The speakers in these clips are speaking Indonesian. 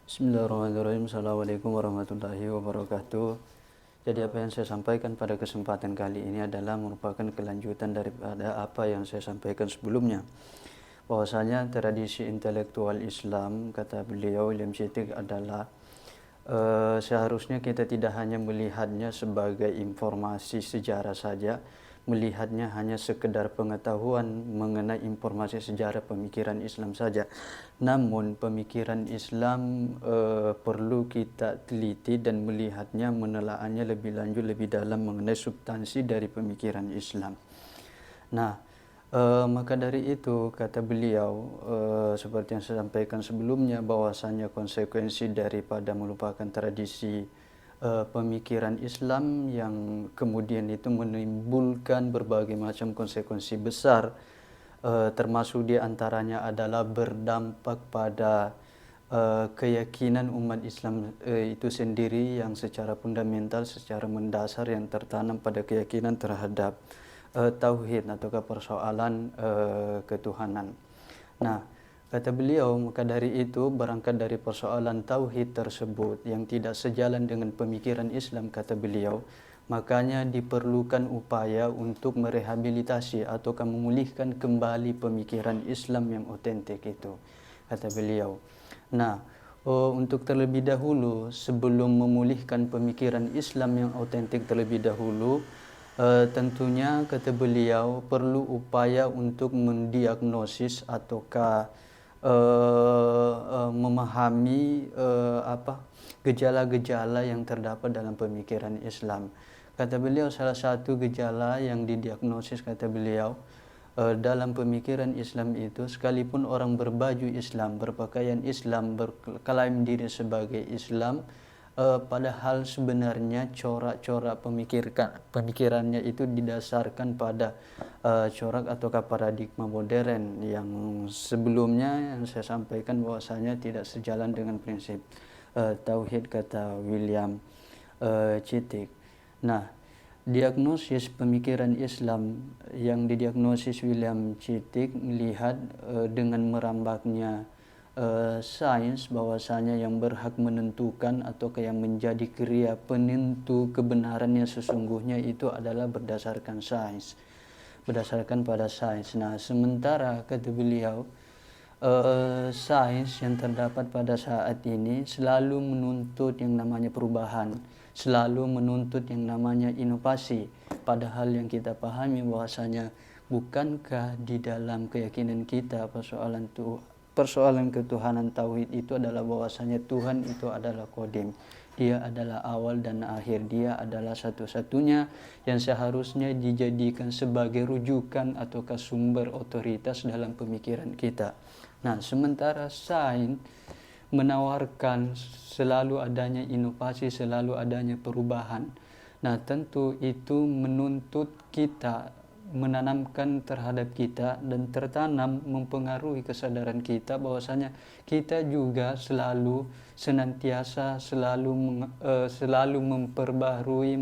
Bismillahirrahmanirrahim. Assalamualaikum warahmatullahi wabarakatuh. Jadi apa yang saya sampaikan pada kesempatan kali ini adalah merupakan kelanjutan daripada apa yang saya sampaikan sebelumnya. Bahwasanya tradisi intelektual Islam, kata beliau William Citik, adalah seharusnya kita tidak hanya melihatnya sebagai informasi sejarah saja, melihatnya hanya sekedar pengetahuan mengenai informasi sejarah pemikiran Islam saja. Namun pemikiran Islam perlu kita teliti dan melihatnya, menelaahnya lebih lanjut, lebih dalam mengenai substansi dari pemikiran Islam. Nah, maka dari itu kata beliau, seperti yang saya sampaikan sebelumnya, bahwasanya konsekuensi daripada melupakan tradisi pemikiran Islam yang kemudian itu menimbulkan berbagai macam konsekuensi besar, termasuk di antaranya adalah berdampak pada keyakinan umat Islam itu sendiri yang secara fundamental, secara mendasar, yang tertanam pada keyakinan terhadap tauhid ataukah persoalan ketuhanan. Nah, kata beliau, maka dari itu berangkat dari persoalan tauhid tersebut yang tidak sejalan dengan pemikiran Islam, kata beliau, makanya diperlukan upaya untuk merehabilitasi ataukah memulihkan kembali pemikiran Islam yang otentik itu, kata beliau. Nah, untuk terlebih dahulu, sebelum memulihkan pemikiran Islam yang otentik terlebih dahulu, tentunya kata beliau perlu upaya untuk mendiagnosis ataukah memahami gejala-gejala yang terdapat dalam pemikiran Islam. Kata beliau, salah satu gejala yang didiagnosis, kata beliau, dalam pemikiran Islam itu, sekalipun orang berbaju Islam, berpakaian Islam, berklaim diri sebagai Islam, padahal sebenarnya corak-corak pemikirannya itu didasarkan pada corak ataukah paradigma modern yang sebelumnya yang saya sampaikan bahwasanya tidak sejalan dengan prinsip tauhid, kata William Citik. Nah, diagnosis pemikiran Islam yang didiagnosis William Citik melihat dengan merambaknya sains, bahwasanya yang berhak menentukan atau yang menjadi kriya penentu kebenaran yang sesungguhnya itu adalah berdasarkan sains, berdasarkan pada sains. Nah, sementara kata beliau, sains yang terdapat pada saat ini selalu menuntut yang namanya perubahan, selalu menuntut yang namanya inovasi, padahal yang kita pahami bahwasanya bukankah di dalam keyakinan kita persoalan ketuhanan tauhid itu adalah bahwasanya Tuhan itu adalah qadim, dia adalah awal dan akhir, dia adalah satu-satunya yang seharusnya dijadikan sebagai rujukan ataukah sumber otoritas dalam pemikiran kita. Nah, sementara sains menawarkan selalu adanya inovasi, selalu adanya perubahan. Nah, tentu itu menuntut kita, menanamkan terhadap kita dan tertanam mempengaruhi kesadaran kita bahwasanya kita juga senantiasa selalu memperbaharui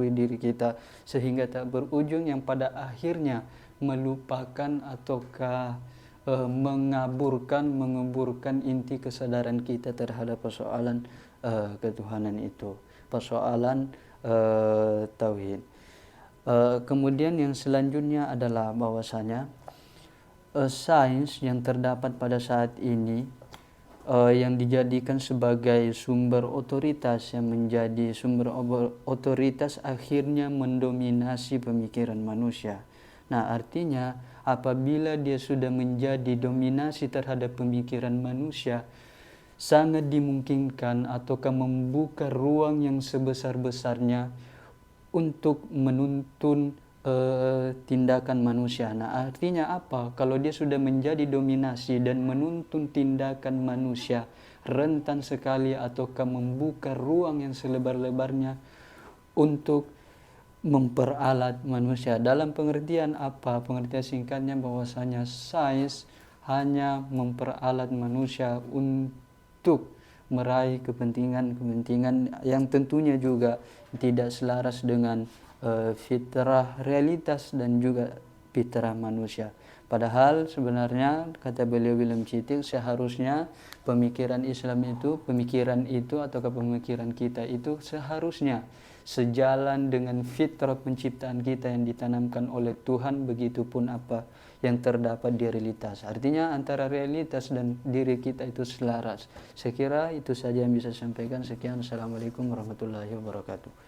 diri kita, sehingga tak berujung yang pada akhirnya melupakan ataukah mengeburkan inti kesadaran kita terhadap persoalan ketuhanan itu, persoalan tauhid. Kemudian yang selanjutnya adalah bahwasanya sains yang terdapat pada saat ini yang dijadikan sebagai sumber otoritas, yang menjadi sumber otoritas akhirnya mendominasi pemikiran manusia. Nah, artinya apabila dia sudah menjadi dominasi terhadap pemikiran manusia, sangat dimungkinkan ataukah membuka ruang yang sebesar-besarnya untuk menuntun tindakan manusia. Nah, artinya apa? Kalau dia sudah menjadi dominasi dan menuntun tindakan manusia, rentan sekali ataukah membuka ruang yang selebar-lebarnya untuk memperalat manusia. Dalam pengertian apa? Pengertian singkatnya bahwasanya sains hanya memperalat manusia untuk meraih kepentingan yang tentunya juga tidak selaras dengan fitrah, realitas dan juga fitrah manusia. Padahal sebenarnya kata beliau William Citik, seharusnya pemikiran Islam itu, pemikiran itu atau pemikiran kita itu seharusnya sejalan dengan fitrah penciptaan kita yang ditanamkan oleh Tuhan, begitupun apa yang terdapat di realitas. Artinya antara realitas dan diri kita itu selaras. Saya kira itu saja yang bisa saya sampaikan. Sekian, Assalamualaikum warahmatullahi wabarakatuh.